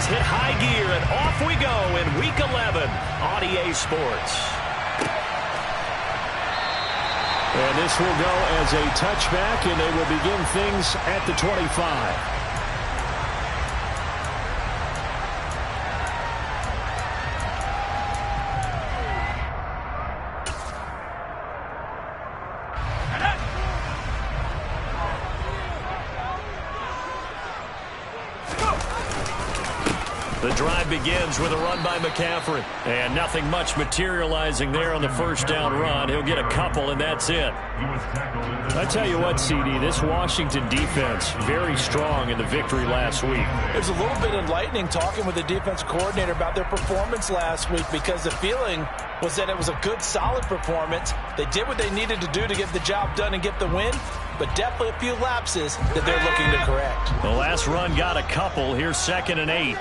has hit high gear, and off we go in Week 11 on EA Sports. And this will go as a touchback, and they will begin things at the 25. The drive begins with a run by McCaffrey. And nothing much materializing there on the first down run. He'll get a couple, and that's it. I tell you what, CD, this Washington defense, very strong in the victory last week. It was a little bit enlightening talking with the defense coordinator about their performance last week, because the feeling was that it was a good, solid performance. They did what they needed to do to get the job done and get the win, but definitely a few lapses that they're looking to correct. The last run got a couple. Here's 2nd and 8.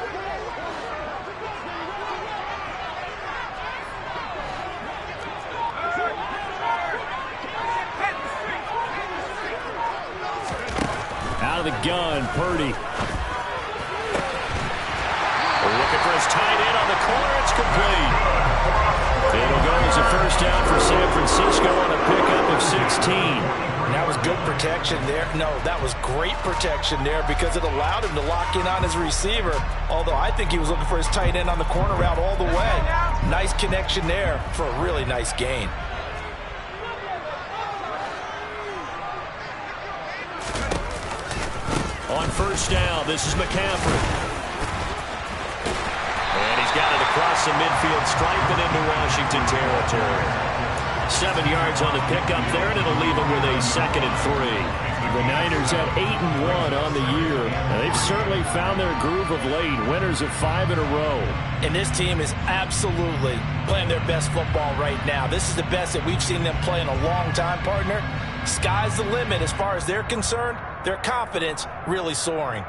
The gun, Purdy. Looking for his tight end on the corner. It's complete. It'll go as a first down for San Francisco on a pickup of 16. And that was good protection there. No, that was great protection there, because it allowed him to lock in on his receiver. Although I think he was looking for his tight end on the corner route all the way. Nice connection there for a really nice gain. On first down, this is McCaffrey. And he's got it across the midfield stripe and into Washington territory. 7 yards on the pickup there, and it'll leave him with a 2nd and 3. The Niners at 8-1 on the year. They've certainly found their groove of late, winners of 5 in a row. And this team is absolutely playing their best football right now. This is the best that we've seen them play in a long time, partner. Sky's the limit as far as they're concerned. Their confidence really soaring.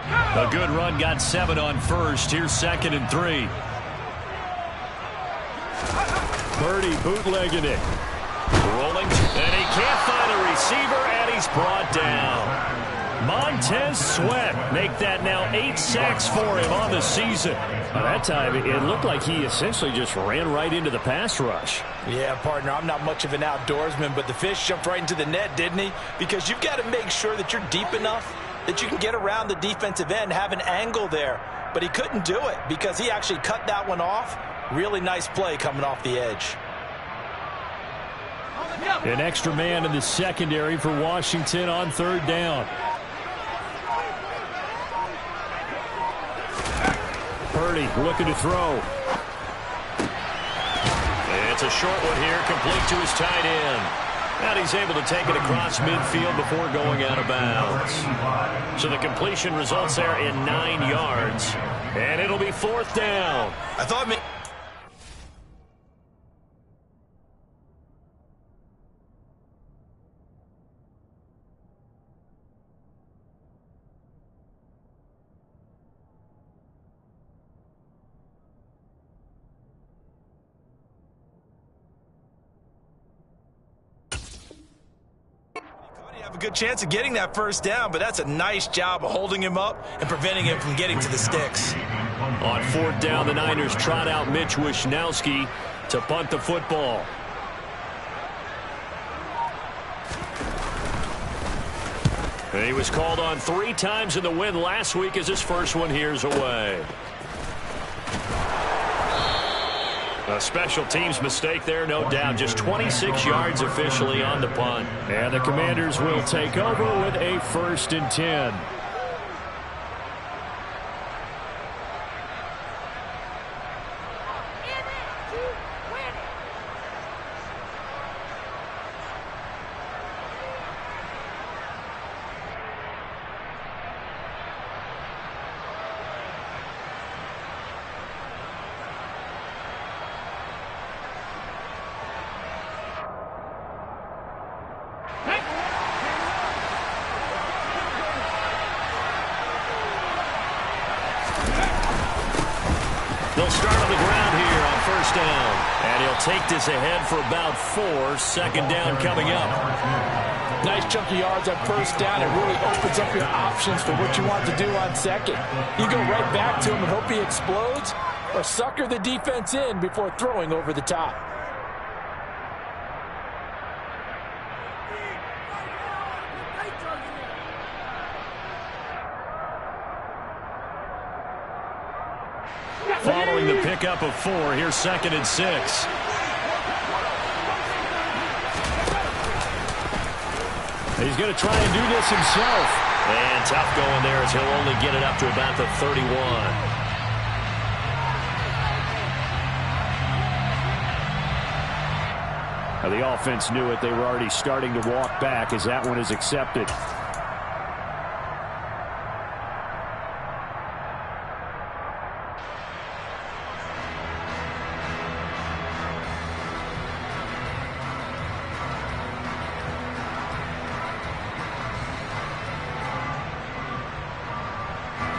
A good run, got 7 on first. Here's 2nd and 3. Purdy bootlegging it. Rolling, and he can't find a receiver, and he's brought down. Montez Sweat make that now 8 sacks for him on the season. By that time, it looked like he essentially just ran right into the pass rush. Yeah, partner, I'm not much of an outdoorsman, but the fish jumped right into the net, didn't he? Because you've got to make sure that you're deep enough that you can get around the defensive end, have an angle there. But he couldn't do it because he actually cut that one off. Really nice play coming off the edge. An extra man in the secondary for Washington on 3rd down. Purdy looking to throw. It's a short one here, complete to his tight end. And he's able to take it across midfield before going out of bounds. So the completion results there in 9 yards. And it'll be 4th down. I thought... a good chance of getting that first down, but that's a nice job of holding him up and preventing him from getting to the sticks. On 4th down, the Niners trot out Mitch Wishnowsky to punt the football. He was called on 3 times in the win last week as his first one here's away. A special teams mistake there, no doubt. Just 26 yards officially on the punt. And the Commanders will take over with a 1st and 10. They'll start on the ground here on 1st down. And he'll take this ahead for about 4. 2nd down coming up. Nice chunky yards on first down. It really opens up your options for what you want to do on second. You go right back to him and hope he explodes, or sucker the defense in before throwing over the top. Following the pickup of 4, here's 2nd and 6. He's going to try and do this himself. And tough going there as he'll only get it up to about the 31. Now, the offense knew it. They were already starting to walk back as that one is accepted.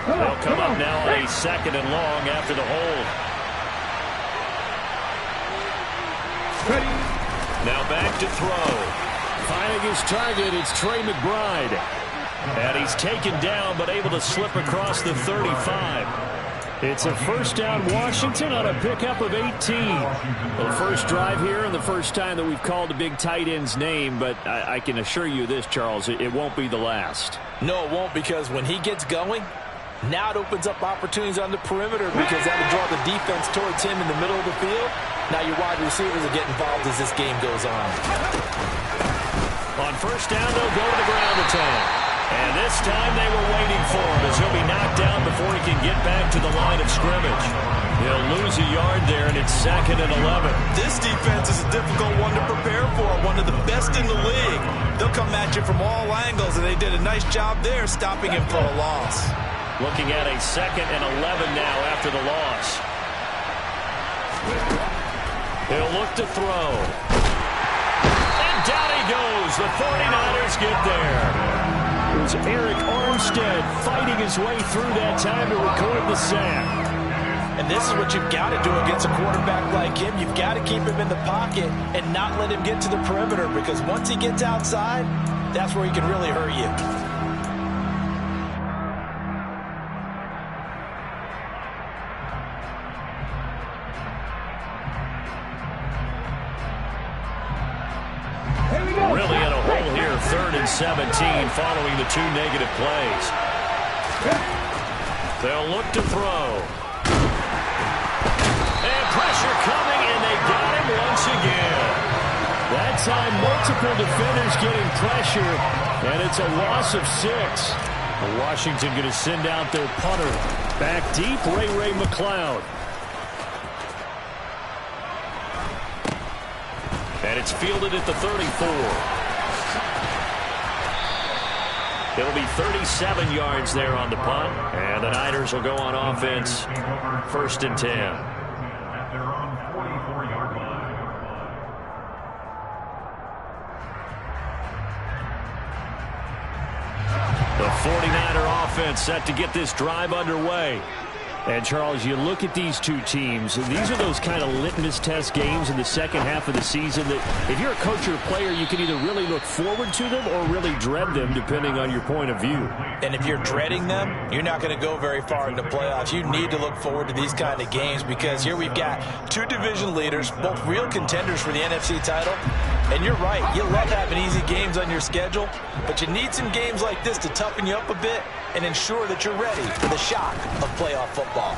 They'll come up now on a 2nd and long after the hold. Now back to throw. Finding his target, it's Trey McBride. And he's taken down but able to slip across the 35. It's a first down Washington on a pickup of 18. The first drive here and the first time that we've called a big tight end's name, but I can assure you this, Charles, it won't be the last. No, it won't, because when he gets going, now it opens up opportunities on the perimeter because that will draw the defense towards him in the middle of the field. Now your wide receivers will get involved as this game goes on. On first down, they'll go to the ground attack. And this time they were waiting for him as he'll be knocked down before he can get back to the line of scrimmage. He'll lose a yard there, and it's 2nd and 11. This defense is a difficult one to prepare for, one of the best in the league. They'll come at you from all angles, and they did a nice job there stopping him for a loss. Looking at a 2nd and 11 now after the loss. He'll look to throw. And down he goes. The 49ers get there. It was Eric Armstead fighting his way through that time to record the sack. And this is what you've got to do against a quarterback like him. You've got to keep him in the pocket and not let him get to the perimeter, because once he gets outside, that's where he can really hurt you. Really in a hole here, 3rd and 17 following the 2 negative plays. They'll look to throw. And pressure coming, and they got him once again. That time, multiple defenders getting pressure, and it's a loss of 6. Washington going to send out their punter. Back deep, Ray McCloud. And it's fielded at the 34. It'll be 37 yards there on the punt. And the Niners will go on offense, 1st and 10. At their own 44-yard line. The 49er offense set to get this drive underway. And, Charles, you look at these two teams, these are those kind of litmus test games in the second half of the season that if you're a coach or a player, you can either really look forward to them or really dread them, depending on your point of view. And if you're dreading them, you're not going to go very far in the playoffs. You need to look forward to these kind of games, because here we've got 2 division leaders, both real contenders for the NFC title. And you're right, you love having easy games on your schedule, but you need some games like this to toughen you up a bit and ensure that you're ready for the shock of playoff football.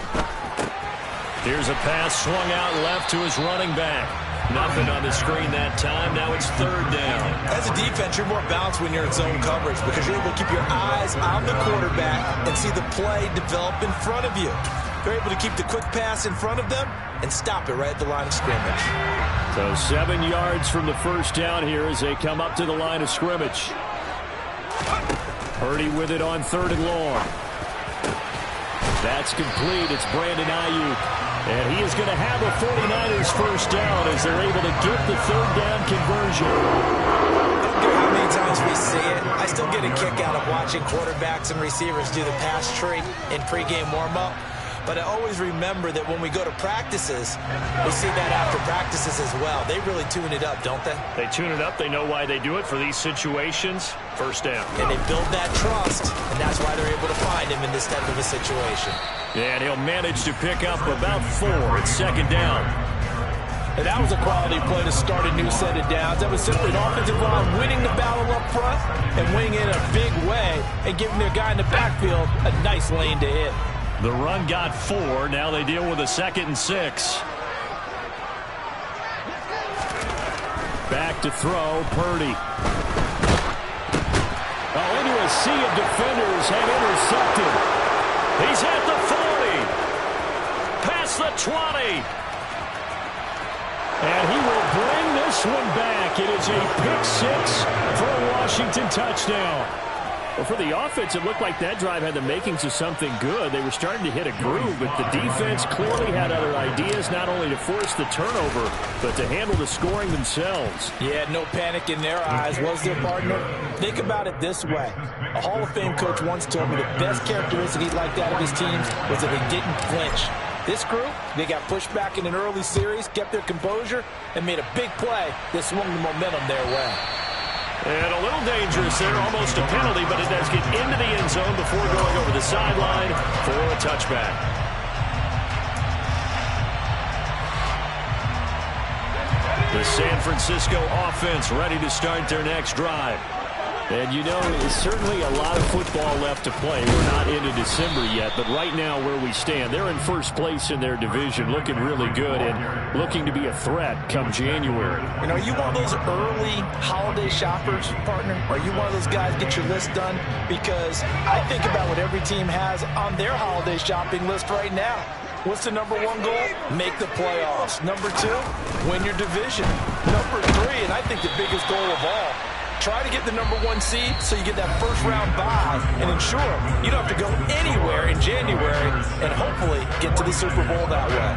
Here's a pass swung out left to his running back. Nothing on the screen that time. Now it's 3rd down. As a defense, you're more balanced when you're in zone coverage because you're able to keep your eyes on the quarterback and see the play develop in front of you. You're able to keep the quick pass in front of them and stop it right at the line of scrimmage. So 7 yards from the first down here as they come up to the line of scrimmage. Purdy with it on 3rd and long. That's complete. It's Brandon Ayuk. And he is going to have a 49ers first down as they're able to get the 3rd down conversion. I don't care how many times we see it, I still get a kick out of watching quarterbacks and receivers do the pass tree in pregame warm-up. But I always remember that when we go to practices, we see that after practices as well. They really tune it up, don't they? They tune it up. They know why they do it for these situations. First down. And they build that trust, and that's why they're able to find him in this type of a situation. And he'll manage to pick up about 4. It's second down. And that was a quality play to start a new set of downs. That was simply an offensive line winning the battle up front and winning it in a big way and giving their guy in the backfield a nice lane to hit. The run got 4. Now they deal with a 2nd and 6. Back to throw, Purdy. Oh, into a sea of defenders and intercepted. He's at the 40. Past the 20. And he will bring this one back. It is a pick-6 for a Washington touchdown. Well, for the offense, it looked like that drive had the makings of something good. They were starting to hit a groove, but the defense clearly had other ideas, not only to force the turnover, but to handle the scoring themselves. Yeah, no panic in their eyes, was there, partner? Think about it this way. A Hall of Fame coach once told me the best characteristic he liked out of his teams was that they didn't flinch. This group, they got pushed back in an early series, kept their composure, and made a big play that swung the momentum their way. And a little dangerous there, almost a penalty, but it does get into the end zone before going over the sideline for a touchback. The San Francisco offense ready to start their next drive. And you know, there's certainly a lot of football left to play. We're not into December yet, but right now where we stand, they're in first place in their division, looking really good and looking to be a threat come January. You know, are you one of those early holiday shoppers, partner? Are you one of those guys get your list done? Because I think about what every team has on their holiday shopping list right now. What's the number 1 goal? Make the playoffs. Number 2, win your division. Number 3, and I think the biggest goal of all, try to get the number 1 seed so you get that first round bye and ensure you don't have to go anywhere in January and hopefully get to the Super Bowl that way.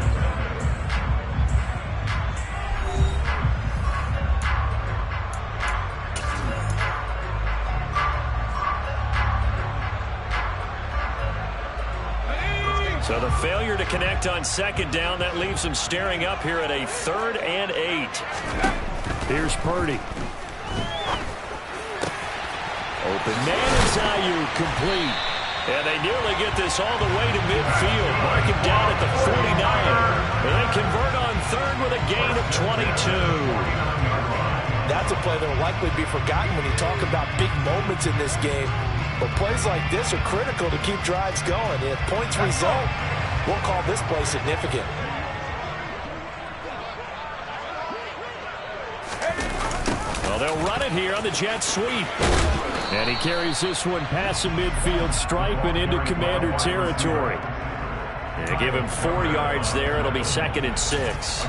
So the failure to connect on second down, that leaves them staring up here at a 3rd and 8. Here's Purdy. Open man is Ayuk, complete. And they nearly get this all the way to midfield. Mark him down at the 49. And they convert on 3rd with a gain of 22. That's a play that will likely be forgotten when you talk about big moments in this game. But plays like this are critical to keep drives going. If points result, we'll call this play significant. Well, they'll run it here on the jet sweep. And he carries this one past the midfield stripe and into Commander territory. And they give him 4 yards there. It'll be 2nd and 6.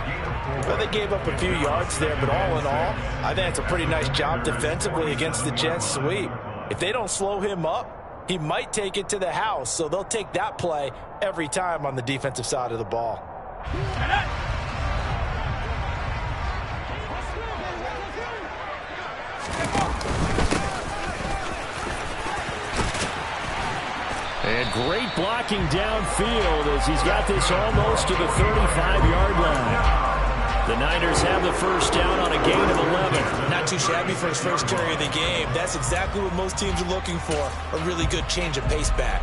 Well, they gave up a few yards there, but all in all, I think it's a pretty nice job defensively against the jet sweep. If they don't slow him up, he might take it to the house, so they'll take that play every time on the defensive side of the ball. And great blocking downfield as he's got this almost to the 35-yard line. The Niners have the first down on a gain of 11. Not too shabby for his first carry of the game. That's exactly what most teams are looking for, a really good change of pace back.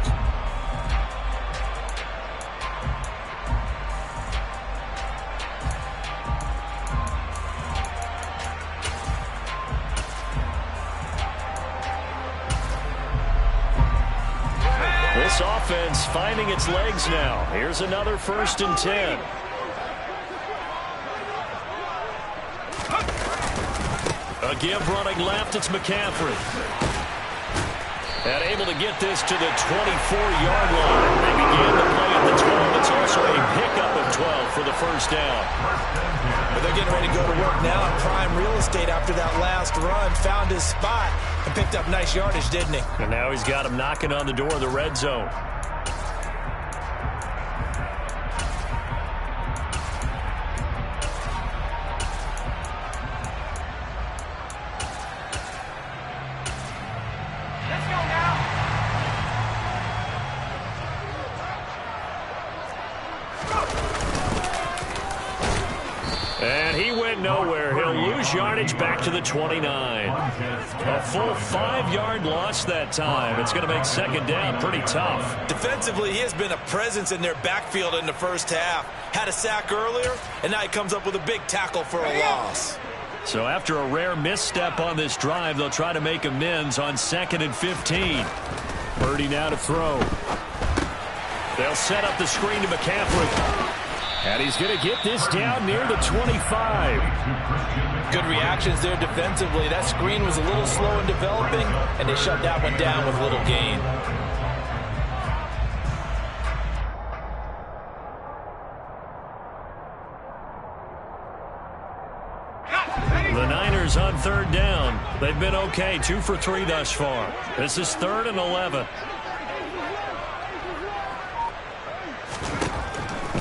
This offense finding its legs now. Here's another 1st and 10. A give running left, it's McCaffrey. And able to get this to the 24-yard line. They began the play at the 12. It's also a pickup of 12 for the first down. But they're getting ready to go to work now in prime real estate after that last run. Found his spot and picked up nice yardage, didn't he? And now he's got him knocking on the door of the red zone. going nowhere. He'll lose yardage back to the 29. A full 5-yard loss that time. It's going to make second down pretty tough. Defensively, he has been a presence in their backfield in the first half. Had a sack earlier, and now he comes up with a big tackle for a loss. So after a rare misstep on this drive, they'll try to make amends on 2nd and 15. Purdy now to throw. They'll set up the screen to McCaffrey. And he's going to get this down near the 25. Good reactions there defensively. That screen was a little slow in developing, and they shut that one down with little gain. The Niners on 3rd down. They've been okay, 2 for 3 thus far. This is 3rd and 11.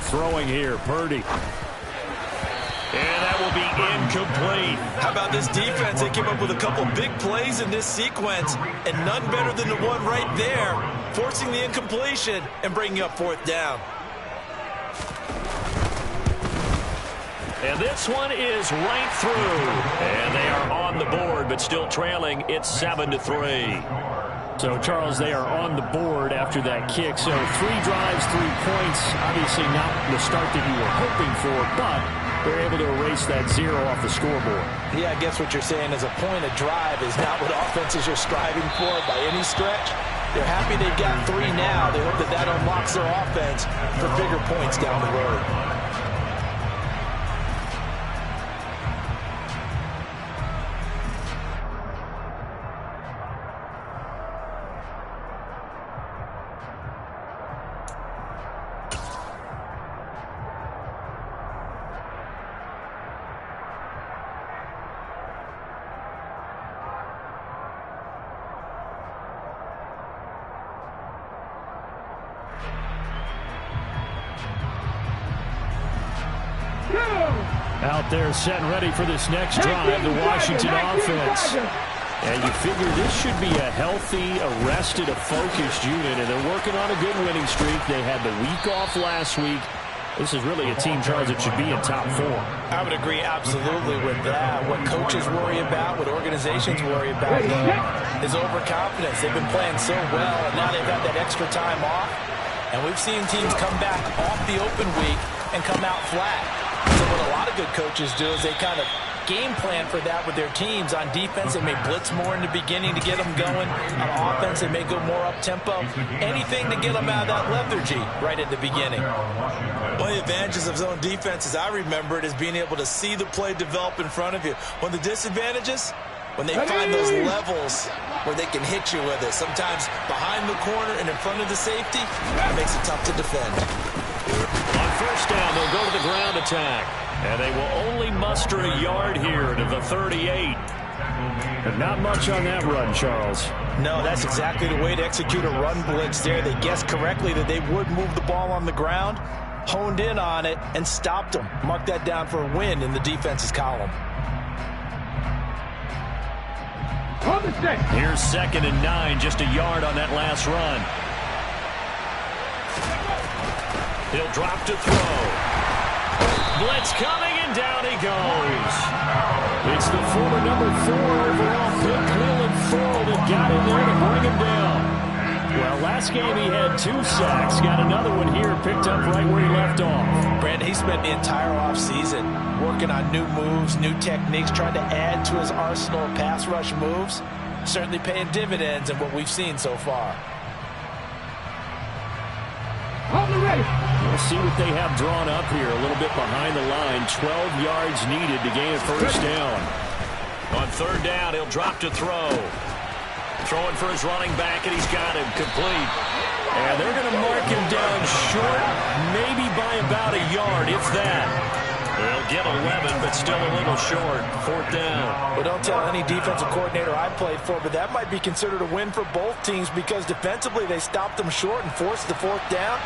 Throwing here, Purdy. And that will be incomplete. How about this defense? They came up with a couple big plays in this sequence, and none better than the one right there, forcing the incompletion and bringing up 4th down. And this one is right through. And they are on the board, but still trailing. It's 7-3. So, Charles, they are on the board after that kick. So 3 drives, 3 points. Obviously not the start that you were hoping for, but they're able to erase that 0 off the scoreboard. Yeah, I guess what you're saying is a point of drive is not what offenses are striving for by any stretch. They're happy they've got 3 now. They hope that that unlocks their offense for bigger points down the road. Out there set and ready for this next drive, the Washington offense. And you figure this should be a healthy, arrested, a focused unit, and they're working on a good winning streak. They had the week off last week. This is really a team, Charles, that should be in top 4. I would agree absolutely with that. What coaches worry about, what organizations worry about, though, is overconfidence. They've been playing so well, and now they've had that extra time off. And we've seen teams come back off the open week and come out flat. So what a lot of good coaches do is they kind of game plan for that with their teams. On defense, they may blitz more in the beginning to get them going. On offense, they may go more up-tempo. Anything to get them out of that lethargy right at the beginning. One of the advantages of zone defense, as I remember it, is being able to see the play develop in front of you. One of the disadvantages, when they find those levels where they can hit you with it, sometimes behind the corner and in front of the safety, it makes it tough to defend. On 1st down, they'll go to the ground attack. And they will only muster a yard here to the 38. But not much on that run, Charles. No, that's exactly the way to execute a run blitz there. They guessed correctly that they would move the ball on the ground, honed in on it, and stopped them. Mark that down for a win in the defense's column. Here's 2nd and 9, just a yard on that last run. He'll drop to throw. Blitz coming, and down he goes. It's the former number 4 overall pick, Clelin Ferrell, that got in there to bring him down. Well, last game he had 2 sacks. Got another one here, picked up right where he left off. Brandon, he spent the entire offseason working on new moves, new techniques, trying to add to his arsenal of pass rush moves. Certainly paying dividends in what we've seen so far. We'll see what they have drawn up here. A little bit behind the line. 12 yards needed to gain a 1st down. On 3rd down, he'll drop to throw. Throwing for his running back, and he's got him complete. And they're going to mark him down short, maybe by about a yard, if that. They'll get 11, but still a little short. 4th down. Well, don't tell any defensive coordinator I played for, but that might be considered a win for both teams because defensively they stopped them short and forced the 4th down.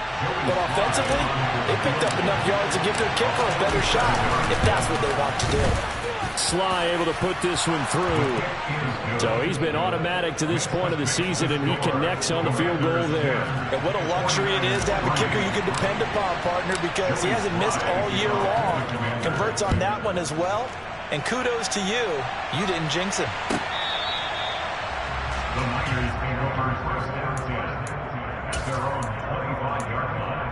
But offensively, they picked up enough yards to give their kicker a better shot if that's what they want to do. Sly able to put this one through. So he's been automatic to this point of the season, and he connects on the field goal there. And what a luxury it is to have a kicker you can depend upon, partner, because he hasn't missed all year long. Converts on that one as well. And kudos to you. You didn't jinx him. The Niners take over first down 10 at their own 25-yard line.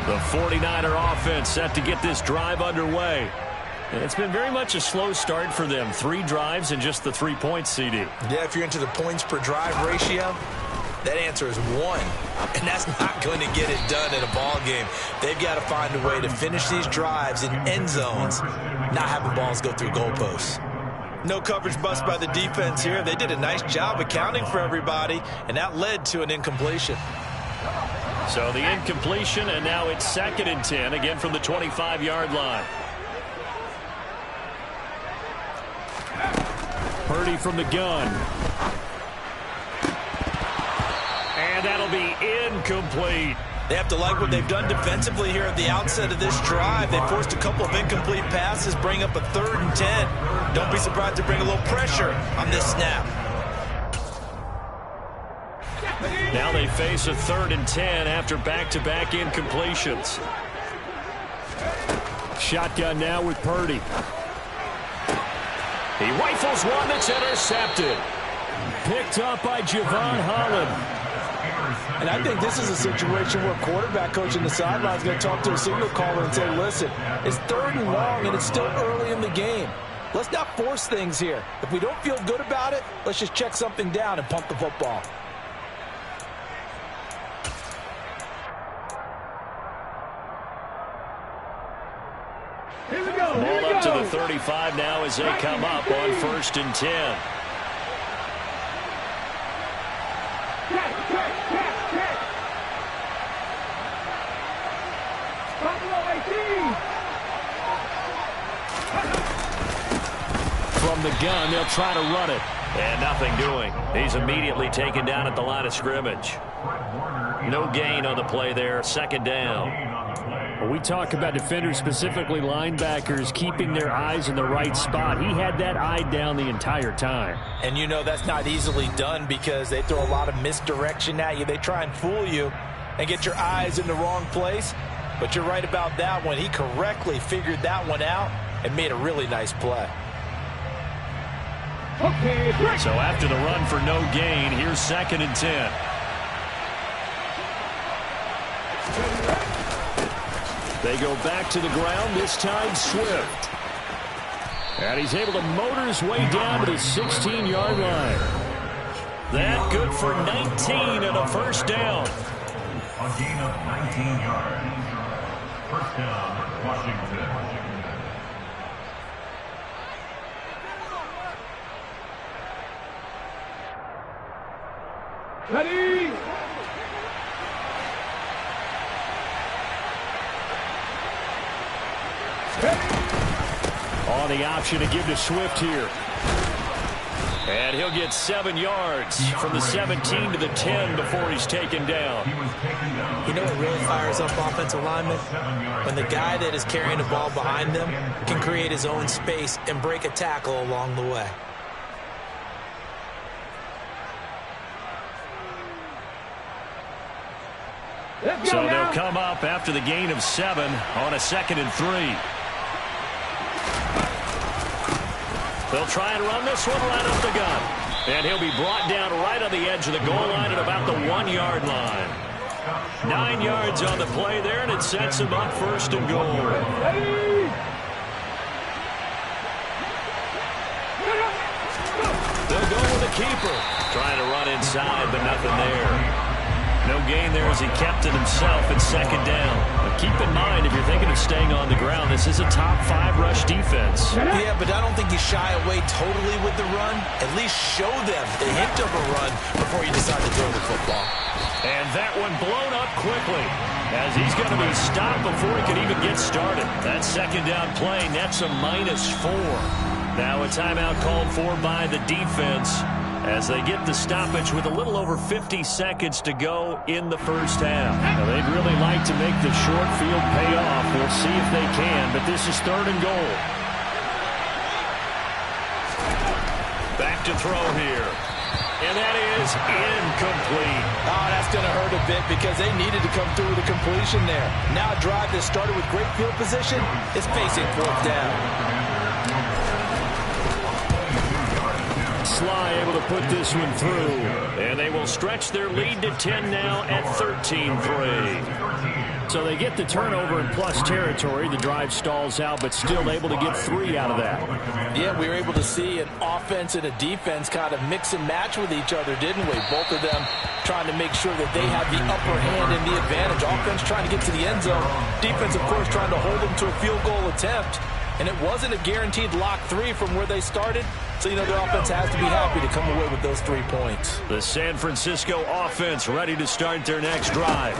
The 49er offense set to get this drive underway. And it's been very much a slow start for them. 3 drives and just the 3 points, CD. Yeah, if you're into the points per drive ratio, that answer is 1. And that's not going to get it done in a ball game. They've got to find a way to finish these drives in end zones, not having balls go through goalposts. No coverage bust by the defense here. They did a nice job accounting for everybody, and that led to an incompletion. So the incompletion, and now it's 2nd and 10, again from the 25-yard line. Purdy from the gun. And that'll be incomplete. They have to like what they've done defensively here at the outset of this drive. They forced a couple of incomplete passes, bring up a 3rd and 10. Don't be surprised to bring a little pressure on this snap. Now they face a 3rd and 10 after back-to-back incompletions. Shotgun now with Purdy. He rifles one that's intercepted. Picked up by Javon Holland. And I think this is a situation where quarterback coach in the sideline is going to talk to a signal caller and say, listen, it's 3rd and long and it's still early in the game. Let's not force things here. If we don't feel good about it, let's just check something down and pump the football. Ball up to the 35 now as they come up on 1st and 10. From the gun, they'll try to run it. And nothing doing. He's immediately taken down at the line of scrimmage. No gain on the play there. 2nd down. When we talk about defenders, specifically linebackers, keeping their eyes in the right spot, he had that eye down the entire time. And you know that's not easily done because they throw a lot of misdirection at you. They try and fool you and get your eyes in the wrong place. But you're right about that one. He correctly figured that one out and made a really nice play. So after the run for no gain, here's 2nd and 10. They go back to the ground, this time Swift. And he's able to motor his way down to the 16-yard line. That good for 19 and a 1st down. A gain of 19 yards. 1st down, Washington. Ready? On the option to give to Swift here. And he'll get 7 yards from the 17 to the 10 before he's taken down. You know what really fires up offensive linemen? When the guy that is carrying the ball behind them can create his own space and break a tackle along the way. So they'll come up after the gain of 7 on a 2nd and 3. They'll try and run this one right up the gut. And he'll be brought down right on the edge of the goal line at about the 1-yard line. 9 yards on the play there, and it sets him up 1st and goal. They'll go with the keeper. Trying to run inside, but nothing there. No gain there as he kept it himself at 2nd down. But keep in mind, if you're thinking of staying on the ground, this is a top 5 rush defense. Yeah, but I don't think you shy away totally with the run. At least show them the hint of a run before you decide to throw the football. And that one blown up quickly. as he's going to be stopped before he can even get started. That second down play nets a -4. Now a timeout called for by the defense as they get the stoppage with a little over 50 seconds to go in the first half. Now, they'd really like to make the short field pay off. We'll see if they can, but this is 3rd and goal. Back to throw here. And that is incomplete. Oh, that's going to hurt a bit because they needed to come through with a completion there. Now a drive that started with great field position is facing 4th down. Sly able to put this one through. And they will stretch their lead to 10 now at 13-3. So they get the turnover in plus territory. The drive stalls out, but still able to get 3 out of that. Yeah, we were able to see an offense and a defense kind of mix and match with each other, didn't we? Both of them trying to make sure that they have the upper hand and the advantage. Offense trying to get to the end zone. Defense, of course, trying to hold them to a field goal attempt. And it wasn't a guaranteed lock 3 from where they started. So, their offense has to be happy to come away with those 3 points. The San Francisco offense ready to start their next drive.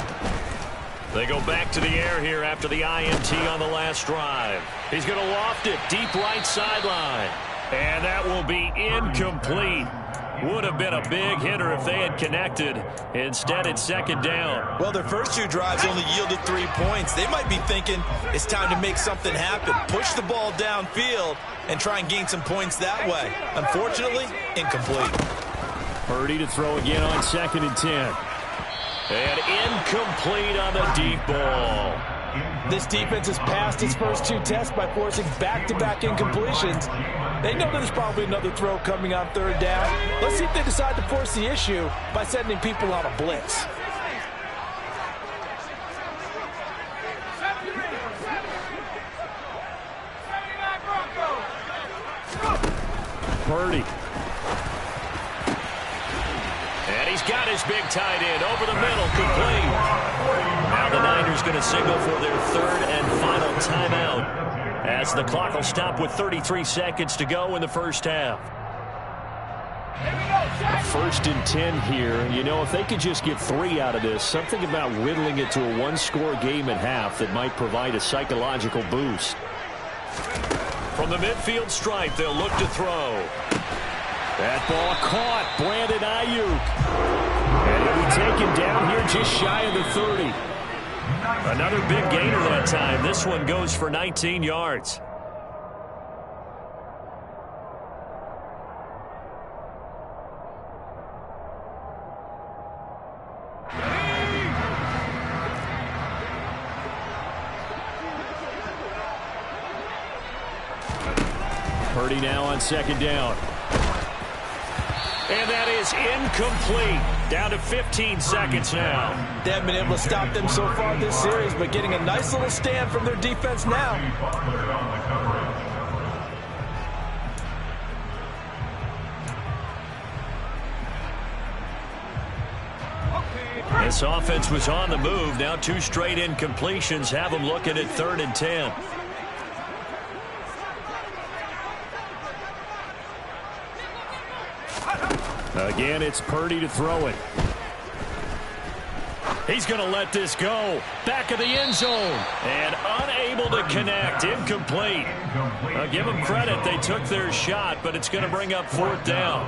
They go back to the air here after the INT on the last drive. He's going to loft it deep right sideline. And that will be incomplete. Would have been a big hitter if they had connected. Instead, it's 2nd down. Well, their first 2 drives only yielded 3 points. They might be thinking it's time to make something happen. Push the ball downfield and try and gain some points that way. Unfortunately, incomplete. Purdy to throw again on 2nd and 10. And incomplete on the deep ball. This defense has passed its first 2 tests by forcing back-to-back incompletions. They know there's probably another throw coming on 3rd down. Let's see if they decide to force the issue by sending people on a blitz. Purdy. And he's got his big tight end over the middle, complete. Now the Niners going to signal for their 3rd and final timeout as the clock will stop with 33 seconds to go in the first half. 1st and 10 here. If they could just get 3 out of this, something about whittling it to a 1-score game at half that might provide a psychological boost. From the midfield stripe, they'll look to throw. That ball caught. Brandon Ayuk. And he'll be taken down here just shy of the 30. Another big gainer that time. This one goes for 19 yards. Purdy now on 2nd down. And that is incomplete. Down to 15 seconds now. They haven't been able to stop them so far this series, but getting a nice little stand from their defense now. This offense was on the move. Now 2 straight incompletions have them looking at 3rd and 10. Again, it's Purdy to throw it. He's going to let this go. Back of the end zone. And unable to connect. Incomplete. Give them credit. They took their shot, but it's going to bring up 4th down.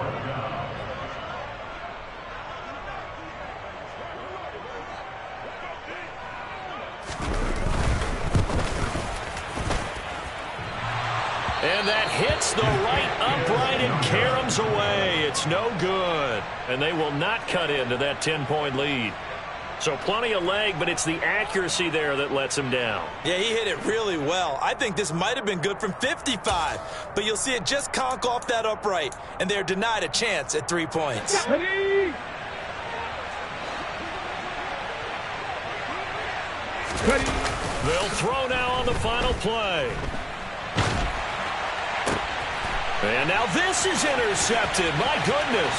And that hits the right upright and caroms away. It's no good. And they will not cut into that 10-point lead. So plenty of leg, but it's the accuracy there that lets him down. Yeah, he hit it really well. I think this might have been good from 55. But you'll see it just conk off that upright. And they're denied a chance at 3 points. They'll throw now on the final play. And now this is intercepted. My goodness.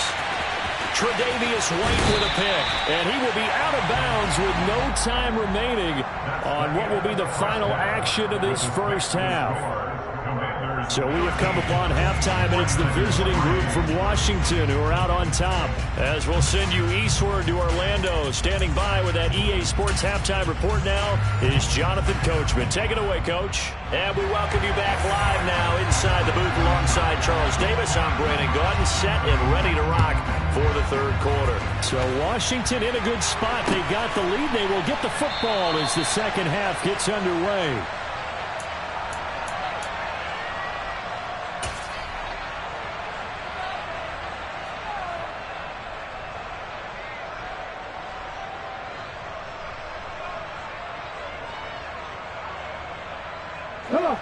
Tre'Davious White with a pick. And he will be out of bounds with no time remaining on what will be the final action of this first half. So we have come upon halftime, and it's the visiting group from Washington who are out on top. As we'll send you eastward to Orlando So standing by with that EA Sports halftime report now is Jonathan Coachman. Take it away, Coach. And we welcome you back live now inside the booth alongside Charles Davis. I'm Brandon Gaudin, set and ready to rock for the third quarter. So Washington in a good spot. They got the lead. They will get the football as the second half gets underway.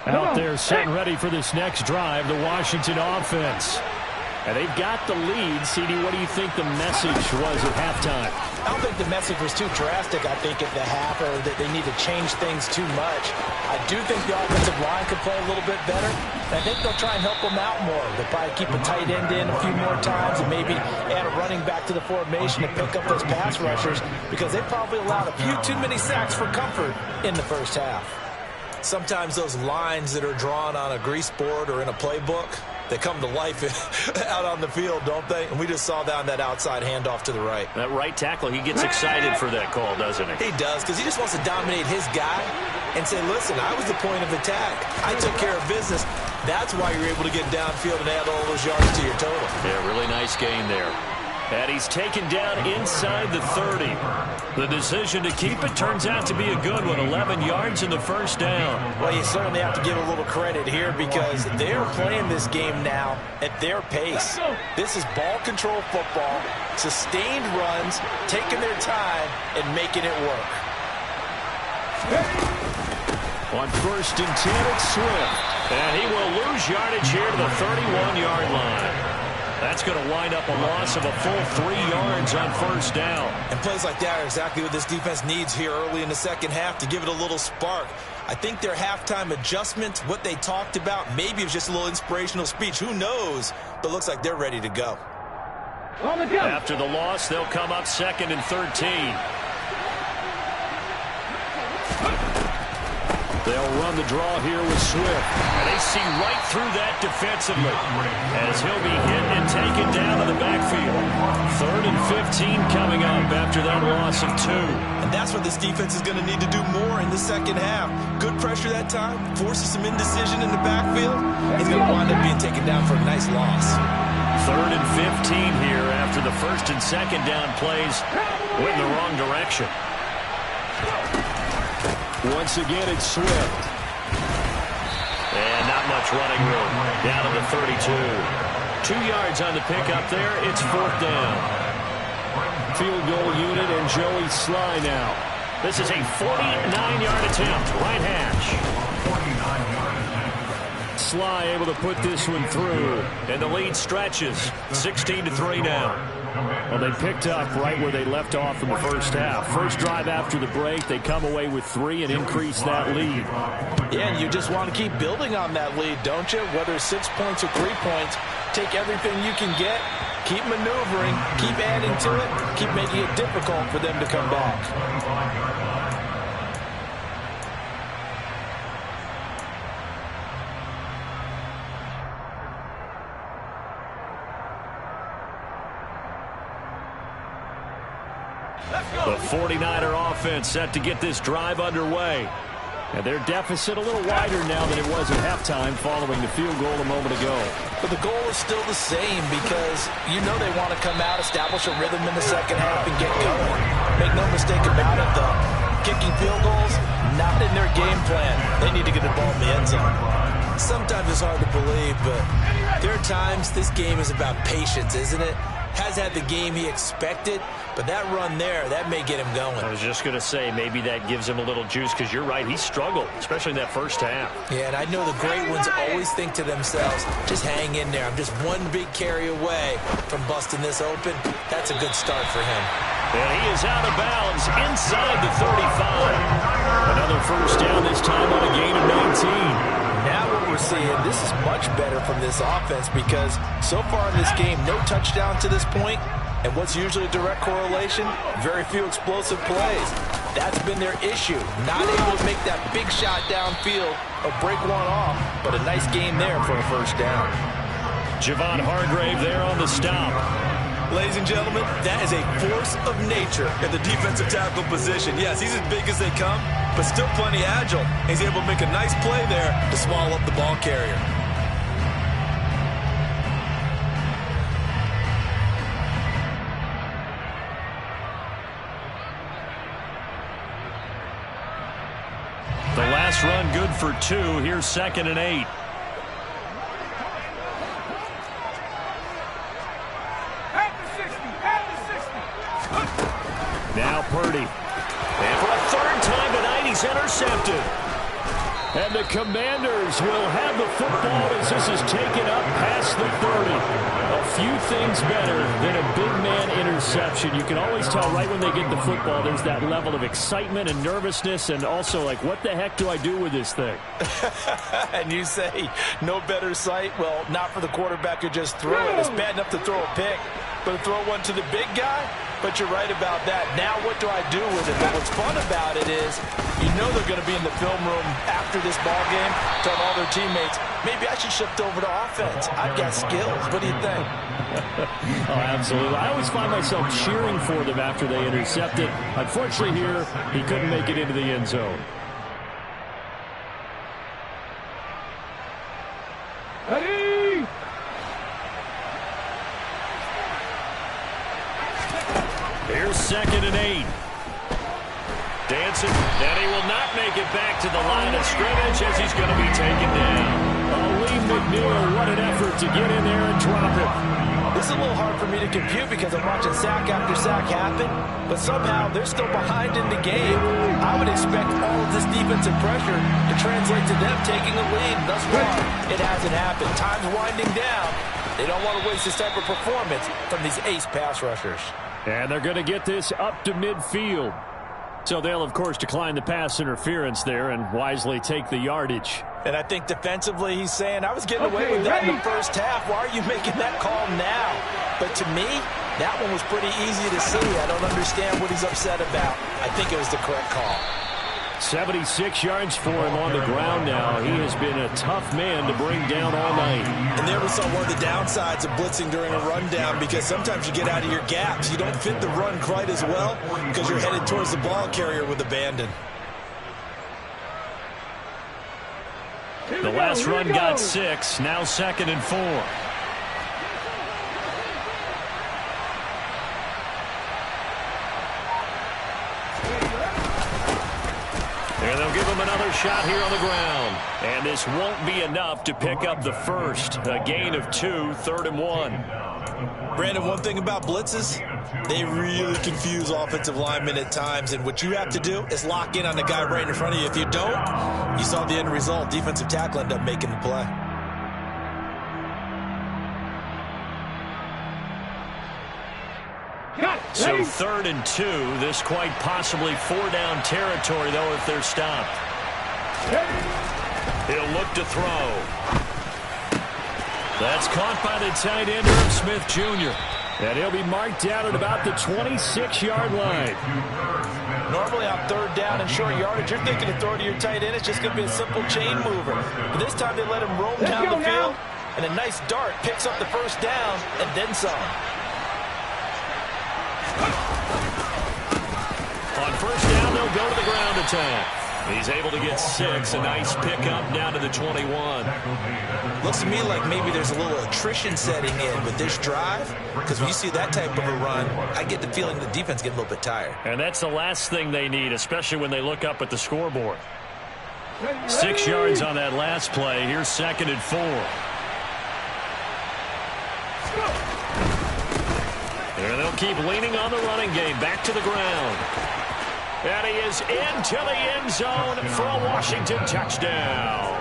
Out there set and ready for this next drive, the Washington offense. And they've got the lead. CD, what do you think the message was at halftime? I don't think the message was too drastic, I think, at the half, or that they need to change things too much. I do think the offensive line could play a little bit better. And I think they'll try and help them out more. They'll probably keep a tight end in a few more times and maybe add a running back to the formation to pick up those pass rushers, because they probably allowed a few too many sacks for comfort in the first half. Sometimes those lines that are drawn on a grease board or in a playbook, they come to life out on the field, don't they? And we just saw down that outside handoff to the right. That right tackle, he gets excited for that call, doesn't he? He does, because he just wants to dominate his guy and say, listen, I was the point of attack. I took care of business. That's why you're able to get downfield and add all those yards to your total. Yeah, really nice gain there. And he's taken down inside the 30. The decision to keep it turns out to be a good one. 11 yards in the first down. Well, you certainly have to give a little credit here, because they're playing this game now at their pace. This is ball control football, sustained runs, taking their time, and making it work. On first and 10, it's Swift. And he will lose yardage here to the 31-yard line. That's going to wind up a loss of a full 3 yards on first down. And plays like that are exactly what this defense needs here early in the second half to give it a little spark. I think their halftime adjustments, what they talked about, maybe it was just a little inspirational speech. Who knows? But it looks like they're ready to go. After the loss, they'll come up 2nd and 13. They'll run the draw here with Swift. And they see right through that defensively as he'll be hit and taken down in the backfield. 3rd and 15 coming up after that loss of 2. And that's what this defense is going to need to do more in the second half. Good pressure that time, forces some indecision in the backfield. He's going to wind up being taken down for a nice loss. 3rd and 15 here after the first and second down plays went in the wrong direction. Once again, it's Swift. And not much running room. Down to the 32. 2 yards on the pickup there. It's 4th down. Field goal unit and Joey Sly now. This is a 49-yard attempt. Right hash. Sly able to put this one through. And the lead stretches. 16-3 now. Well, they picked up right where they left off in the first half. First drive after the break, they come away with 3 and increase that lead. Yeah, and you just want to keep building on that lead, don't you? Whether it's 6 points or 3 points, take everything you can get, keep maneuvering, keep adding to it, keep making it difficult for them to come back. The 49er offense set to get this drive underway. And their deficit a little wider now than it was at halftime following the field goal a moment ago. But the goal is still the same, because you know they want to come out, establish a rhythm in the second half, and get going. Make no mistake about it, though. Kicking field goals, not in their game plan. They need to get the ball in the end zone. Sometimes it's hard to believe, but there are times this game is about patience, isn't it? Has had the game he expected, but that run there, that may get him going. I was just going to say, maybe that gives him a little juice, because you're right, he struggled, especially in that first half. Yeah, and I know the great ones always think to themselves, just hang in there. I'm just one big carry away from busting this open. That's a good start for him. And he is out of bounds inside the 35. Another first down, this time on a gain of 19. Now what we're seeing, this is much better from this offense, because so far in this game, no touchdown to this point, and what's usually a direct correlation, very few explosive plays. That's been their issue, not able to make that big shot downfield or break one off, but a nice game there for a first down. Javon Hargrave there on the stop. Ladies and gentlemen, that is a force of nature at the defensive tackle position. Yes, he's as big as they come, but still plenty agile. He's able to make a nice play there to swallow up the ball carrier. The last run good for 2. Here's 2nd and 8. Now Purdy. And for a 3rd time tonight, he's intercepted. And the Commanders will have the football as this is taken up past the 30. A few things better than a big man interception. You can always tell right when they get the football, there's that level of excitement and nervousness, and also like, what the heck do I do with this thing? And you say, no better sight? Well, not for the quarterback to just throw it. It's bad enough to throw a pick, but to throw one to the big guy? But you're right about that. Now what do I do with it? But what's fun about it is you know they're going to be in the film room after this ball game, telling all their teammates, maybe I should shift over to offense. I've got skills. What do you think? Oh, absolutely. I always find myself cheering for them after they intercept it. Unfortunately here, he couldn't make it into the end zone. Ready? Here's 2nd and 8. Dancing, and he will not make it back to the line of scrimmage as he's going to be taken down. Oh, Lee McNeil, what an effort to get in there and drop it. This is a little hard for me to compute because I'm watching sack after sack happen, but somehow they're still behind in the game. I would expect all of this defensive pressure to translate to them taking a lead. Thus far, it hasn't happened. Time's winding down. They don't want to waste this type of performance from these ace pass rushers. And they're going to get this up to midfield. So they'll, of course, decline the pass interference there and wisely take the yardage. And I think defensively he's saying, I was getting away with that in the first half. Why are you making that call now? But to me, that one was pretty easy to see. I don't understand what he's upset about. I think it was the correct call. 76 yards for him on the ground now. He has been a tough man to bring down all night. And there we saw one of the downsides of blitzing during a rundown, because sometimes you get out of your gaps. You don't fit the run quite as well because you're headed towards the ball carrier with abandon. The last run got 6. Now 2nd and 4. And they'll give him another shot here on the ground. And this won't be enough to pick up the first. A gain of 2, 3rd and 1. Brandon, one thing about blitzes, they really confuse offensive linemen at times. And what you have to do is lock in on the guy right in front of you. If you don't, you saw the end result. Defensive tackle ended up making the play. So 3rd and 2. This quite possibly 4-down territory, though, if they're stopped. He'll look to throw. That's caught by the tight end, Irv Smith Jr. And he'll be marked down at about the 26-yard line. Normally on 3rd down and short yardage, you're thinking to throw to your tight end. It's just going to be a simple chain mover. But this time they let him roam down the field, and a nice dart picks up the first down and then some. On 1st down, they'll go to the ground attack. He's able to get 6. A nice pickup down to the 21. Looks to me like maybe there's a little attrition setting in with this drive, because when you see that type of a run, I get the feeling the defense gets a little bit tired. And that's the last thing they need, especially when they look up at the scoreboard. 6 yards on that last play. Here's 2nd and 4. And they'll keep leaning on the running game. Back to the ground. And he is into the end zone for a Washington touchdown.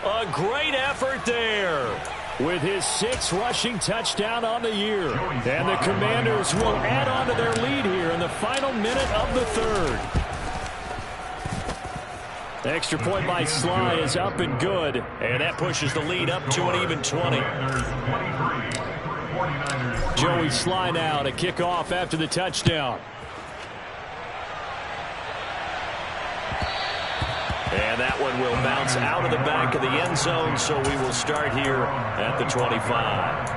A great effort there. With his 6th rushing touchdown on the year. And the Commanders will add on to their lead here in the final minute of the 3rd. The extra point by Sly is up and good. And that pushes the lead up to an even 20. Joey Sly now to kick off after the touchdown. And that one will bounce out of the back of the end zone, so we will start here at the 25.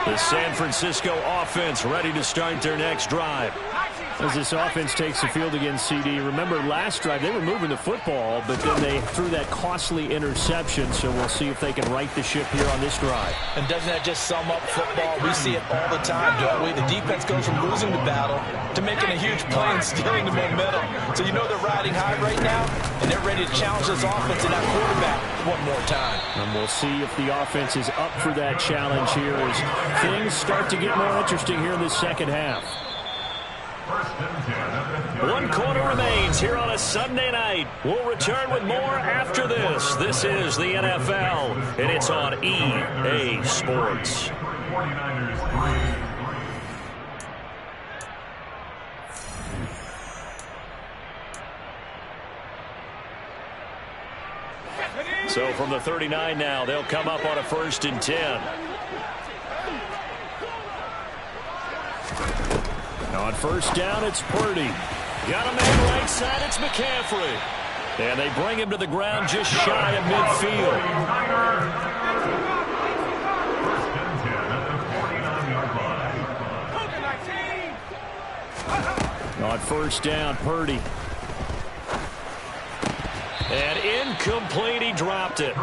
The San Francisco offense ready to start their next drive. As this offense takes the field against CD, remember last drive they were moving the football, but then they threw that costly interception, so we'll see if they can right the ship here on this drive. And doesn't that just sum up football? We see it all the time, don't we? The defense goes from losing the battle to making a huge play and stealing the momentum. So you know they're riding high right now, and they're ready to challenge this offense and that quarterback one more time. And we'll see if the offense is up for that challenge here as things start to get more interesting here in the second half. 1 quarter remains here on a Sunday night. We'll return with more after this. This is the NFL, and it's on EA Sports. So from the 39 now, they'll come up on a 1st and 10. On 1st down, it's Purdy. Got a man right side, it's McCaffrey. And they bring him to the ground just shy of midfield. On 1st down, Purdy. And incomplete, he dropped it.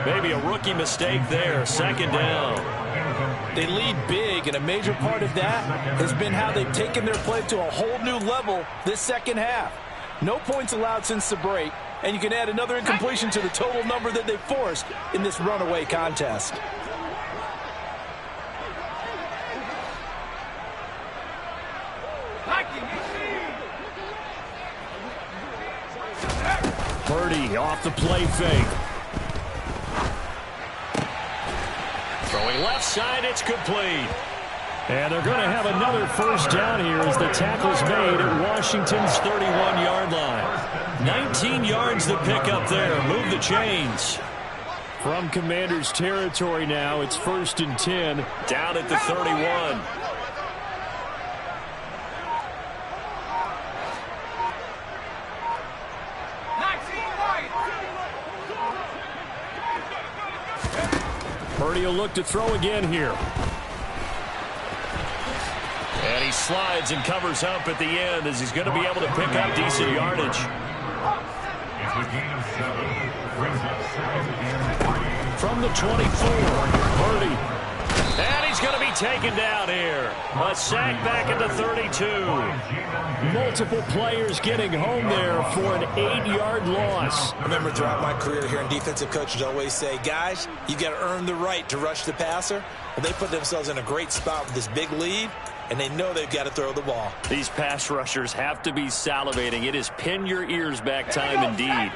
Maybe a rookie mistake there, 2nd down. They lead big, and a major part of that has been how they've taken their play to a whole new level this second half. No points allowed since the break, and you can add another incompletion to the total number that they forced in this runaway contest. Purdy off the play fake. Throwing left side, it's complete. And they're going to have another 1st down here as the tackle's made at Washington's 31-yard line. 19 yards to pick up there. Move the chains. From Commanders territory now, it's 1st and 10. Down at the 31. Purdy will look to throw again here. And he slides and covers up at the end as he's going to be able to pick up decent yardage. From the 24, Purdy. And he's going to be taken down here. A sack back at the 32. Multiple players getting home there for an 8-yard loss. I remember throughout my career here in defensive coaches always say, guys, you got to earn the right to rush the passer. Well, they put themselves in a great spot with this big lead, and they know they've got to throw the ball. These pass rushers have to be salivating. It is pin your ears back time indeed.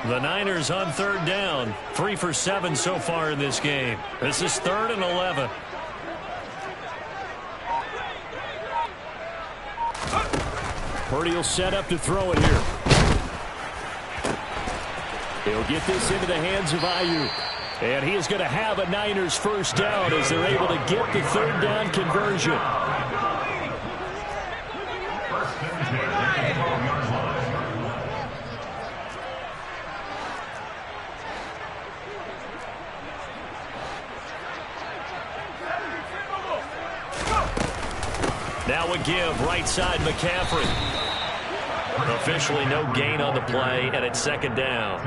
The Niners on 3rd down. 3 for 7 so far in this game. This is 3rd and 11. Purdy will set up to throw it here. He'll get this into the hands of Ayuk. And he is going to have a Niners 1st down as they're able to get the 3rd down conversion. Now a give, right side McCaffrey. Officially no gain on the play, and it's 2nd down.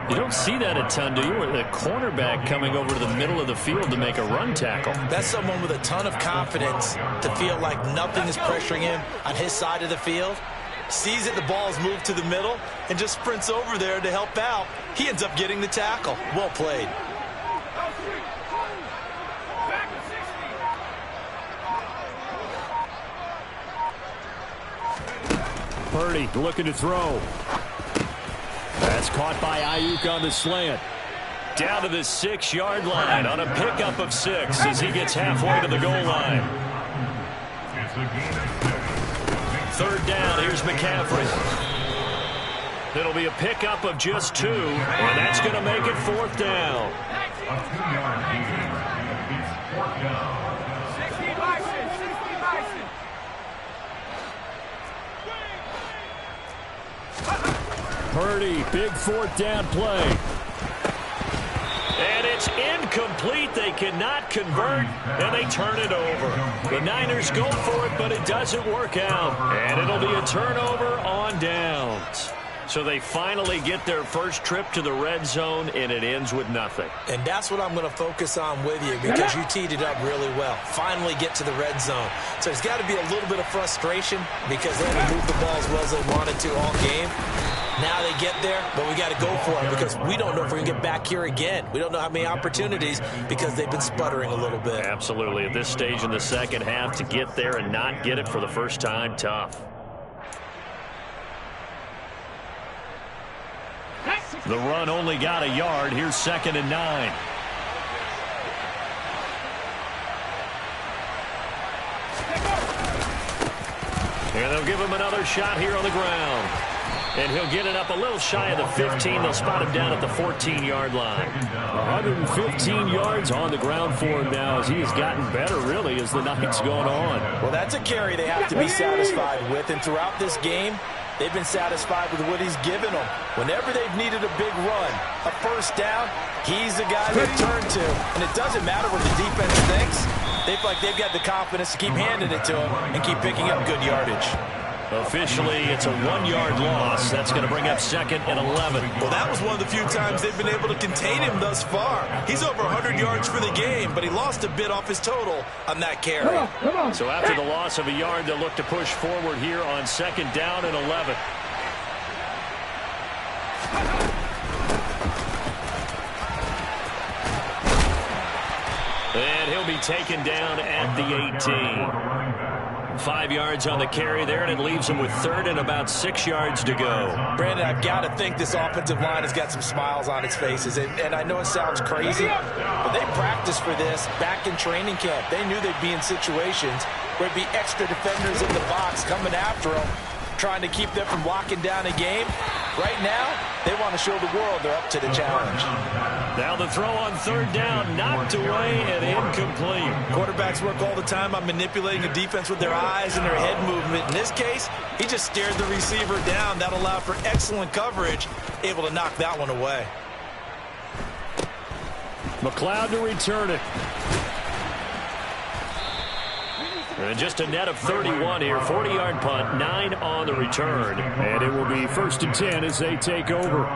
You don't see that a ton, do you? The cornerback coming over to the middle of the field to make a run tackle. That's someone with a ton of confidence to feel like nothing is pressuring him on his side of the field. Sees that the ball is moved to the middle and just sprints over there to help out. He ends up getting the tackle. Well played. Purdy looking to throw. That's caught by Ayuk on the slant. Down to the 6-yard line on a pickup of 6 as he gets halfway to the goal line. 3rd down, here's McCaffrey. It'll be a pickup of just 2, and that's going to make it 4th down. A 2-yard gain. It's 4th down. Purdy, big 4th down play. And it's incomplete. They cannot convert, and they turn it over. The Niners go for it, but it doesn't work out. And it'll be a turnover on downs. So they finally get their first trip to the red zone, and it ends with nothing. And that's what I'm going to focus on with you, because you teed it up really well. Finally get to the red zone. So there's got to be a little bit of frustration because they haven't moved the ball as well as they wanted to all game. Now they get there, but we got to go for it because we don't know if we're going to get back here again. We don't know how many opportunities because they've been sputtering a little bit. Absolutely. At this stage in the second half, to get there and not get it for the first time, tough. The run only got a yard. Here's 2nd and 9. And they'll give him another shot here on the ground. And he'll get it up a little shy of the 15. They'll spot him down at the 14-yard line. 115 yards on the ground for him now as he has gotten better, really, as the night's gone on. Well, that's a carry they have to be satisfied with. And throughout this game, they've been satisfied with what he's given them. Whenever they've needed a big run, a first down, he's the guy they turn to. And it doesn't matter what the defense thinks. They feel like they've got the confidence to keep handing it to him and keep picking up good yardage. Officially, it's a 1-yard loss. That's going to bring up 2nd and 11. Well, that was one of the few times they've been able to contain him thus far. He's over 100 yards for the game, but he lost a bit off his total on that carry. Come on. So after the loss of a yard, they'll look to push forward here on 2nd down and 11. And he'll be taken down at the 18. 5 yards on the carry there, and it leaves him with 3rd and about 6 yards to go. Brandon, I've got to think this offensive line has got some smiles on its faces. And I know it sounds crazy, but they practiced for this back in training camp. They knew they'd be in situations where there'd be extra defenders in the box coming after them, trying to keep them from locking down a game. Right now, they want to show the world they're up to the challenge. Now the throw on 3rd down, knocked away and incomplete. Quarterbacks work all the time on manipulating a defense with their eyes and their head movement. In this case, he just stared the receiver down. That allowed for excellent coverage, able to knock that one away. McLeod to return it. And just a net of 31 here. 40-yard punt, 9 on the return. And it will be 1st and 10 as they take over.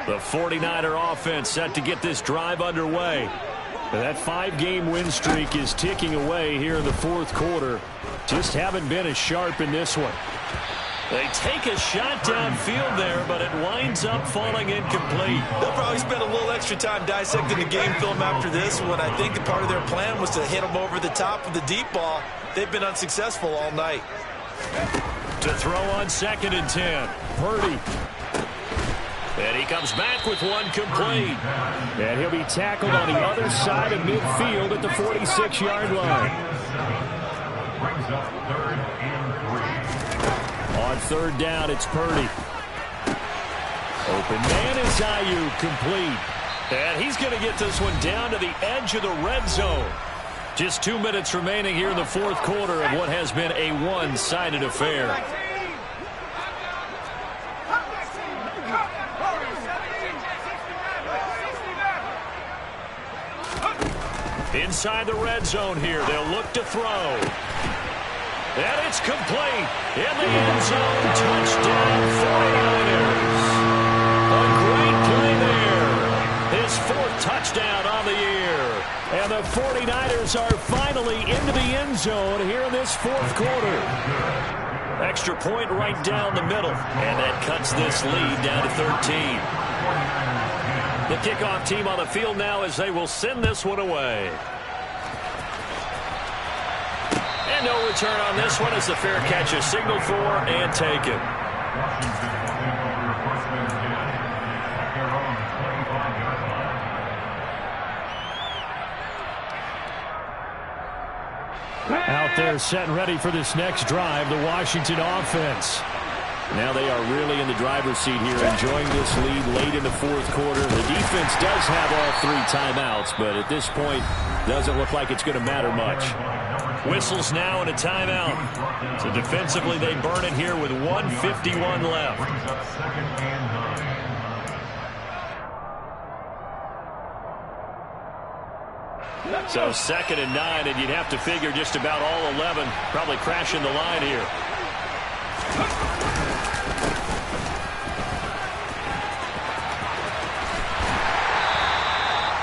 The 49er offense set to get this drive underway. And that 5-game win streak is ticking away here in the 4th quarter. Just haven't been as sharp in this one. They take a shot downfield there, but it winds up falling incomplete. They'll probably spend a little extra time dissecting the game film after this one. I think part of their plan was to hit them over the top of the deep ball. They've been unsuccessful all night. To throw on 2nd and 10. Purdy. And he comes back with one complete. And he'll be tackled on the other side of midfield at the 46-yard line. Brings up 3rd and 3. On 3rd down, it's Purdy. Open man is Ayuk, complete. And he's going to get this one down to the edge of the red zone. Just 2 minutes remaining here in the 4th quarter of what has been a one-sided affair. Inside the red zone here, they'll look to throw. And it's complete. In the end zone, touchdown 49ers. A great play there. His 4th touchdown on the year. And the 49ers are finally into the end zone here in this 4th quarter. Extra point right down the middle. And that cuts this lead down to 13. The kickoff team on the field now as they will send this one away. And no return on this one as the fair catch is signaled for and taken. Out there set and ready for this next drive, the Washington offense. Now they are really in the driver's seat here, enjoying this lead late in the fourth quarter. The defense does have all 3 timeouts, but at this point, doesn't look like it's going to matter much. Whistles now and a timeout. So defensively, they burn it here with 1:51 left. So 2nd and 9, and you'd have to figure just about all 11 probably crashing the line here.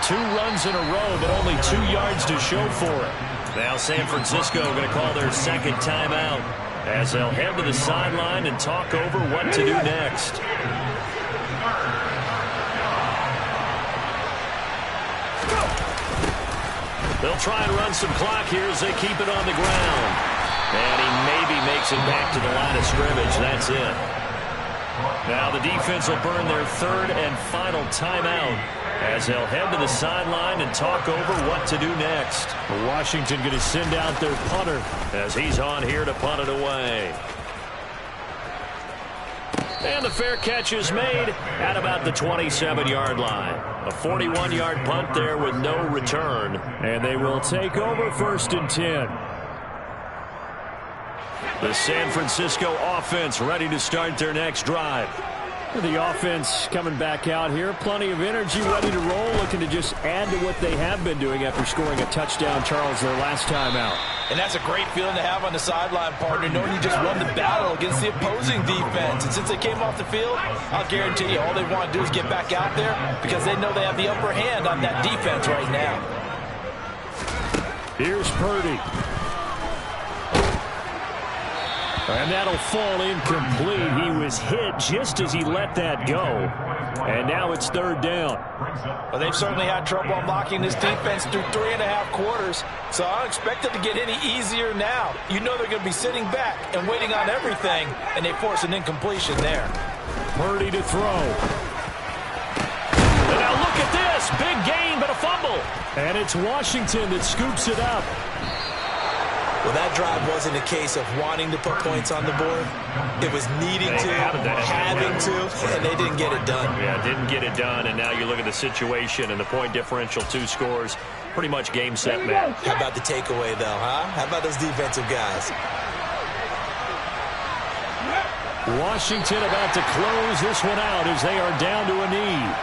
Two runs in a row, but only 2 yards to show for it. Now San Francisco going to call their 2nd timeout as they'll head to the sideline and talk over what to do next. They'll try and run some clock here as they keep it on the ground. And he maybe makes it back to the line of scrimmage. That's it. Now the defense will burn their 3rd and final timeout as they'll head to the sideline and talk over what to do next. Washington going to send out their punter as he's on here to punt it away. And the fair catch is made at about the 27-yard line. A 41-yard punt there with no return. And they will take over 1st and 10. The San Francisco offense ready to start their next drive. The offense coming back out here. Plenty of energy, ready to roll, looking to just add to what they have been doing after scoring a touchdown, Charles, their last time out. And that's a great feeling to have on the sideline, partner, knowing you just won the battle against the opposing defense. And since they came off the field, I'll guarantee you all they want to do is get back out there because they know they have the upper hand on that defense right now. Here's Purdy. And that'll fall incomplete. He was hit just as he let that go. And now it's 3rd down. Well, they've certainly had trouble unlocking this defense through 3.5 quarters. So I don't expect it to get any easier now. You know they're going to be sitting back and waiting on everything, and they force an incompletion there. Purdy to throw. And now look at this. Big gain, but a fumble. And it's Washington that scoops it up. Well, that drive wasn't a case of wanting to put points on the board. It was needing to, having to, and they didn't get it done. Yeah, didn't get it done, and now you look at the situation and the point differential, 2 scores, pretty much game, set, match. How about the takeaway, though, huh? How about those defensive guys? Washington about to close this one out as they are down to a knee.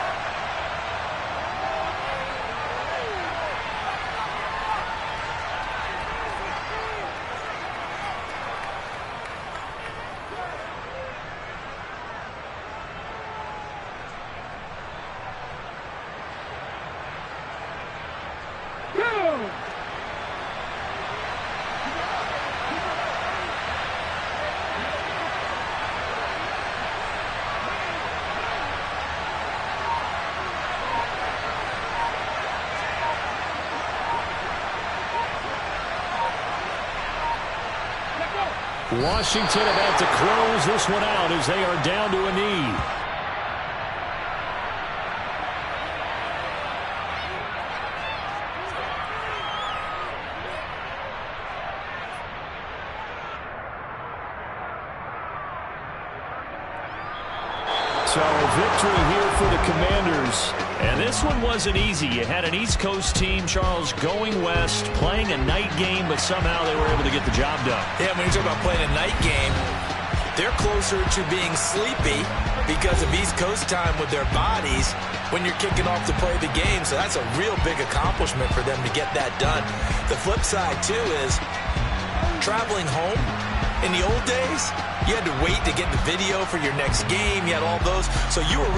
Washington about to close this one out as they are down to a knee. So victory here for the Commanders. And this one wasn't easy. You had an East Coast team, Charles, going west, playing a night game, but somehow they were able to get the job done. Yeah, when you talk about playing a night game, they're closer to being sleepy because of East Coast time with their bodies when you're kicking off to play the game. So that's a real big accomplishment for them to get that done. The flip side, too, is traveling home. In the old days, you had to wait to get the video for your next game. You had all those. So you were